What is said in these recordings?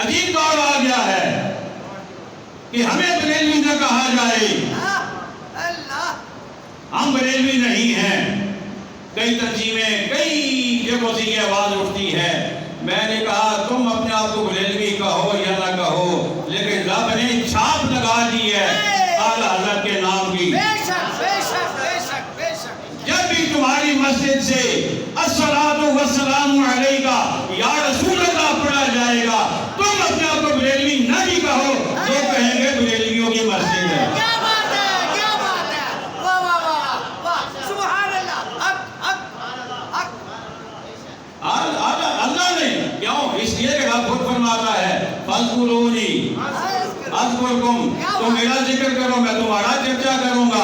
عجیب دور آ گیا ہے کہ ہمیں بریلوی نہ کہا جائے. ہم بریلوی نہیں ہیں. کئی تنظیمیں کئی جگہوں سے یہ آواز اٹھتی ہے. میں نے کہا تم اپنے آپ کو بریلوی کہو یا نہ کہو، لیکن رب نے چھاپ لگا دی ہے اعلیٰ حضرت کے نام کی. جب بھی تمہاری مسجد سے الصلاۃ والسلام علیک یا رسول اللہ پڑھا جائے گا، تم اپنے آپ کو بریلوی نہ بھی کہو، تو کہیں گے بریلویوں کی مسجد ہے. اللہ نے کیوں؟ اس لیے کہ رب خود فرماتا ہے فاذکرونی اذکرکم، تم میرا ذکر کرو میں تمہارا چرچا کروں گا.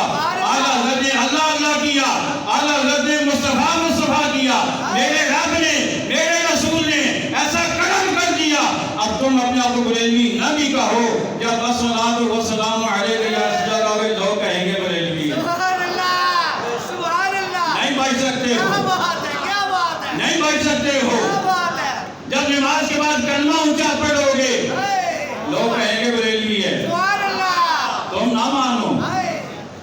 اعلیٰ حضرت نے اللہ اللہ کیا، اعلیٰ حضرت نے مصطفیٰ مصطفیٰ کیا، میرے رب نے میرے رسول نے ایسا کرم کر دیا. اب تم اپنے آپ کو بریلوی نہ بھی کہو. جب الصلاۃ والسلام علیک یا رسول اللہ لوگ کہیں گے بریلوی. نہیں بچ سکتے ہو، نہیں بچ سکتے ہو. جب نماز کے بعد کلمہ اونچا پڑھو گے لوگ کہیں گے بریلوی ہے. تم نہ مانو،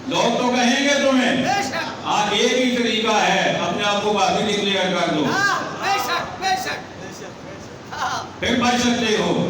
لوگ تو کہیں گے تمہیں. آج ایک ہی طریقہ ہے، اپنے آپ کو باقی ڈکلیئر کر دو، پھر بچ سکتے ہو.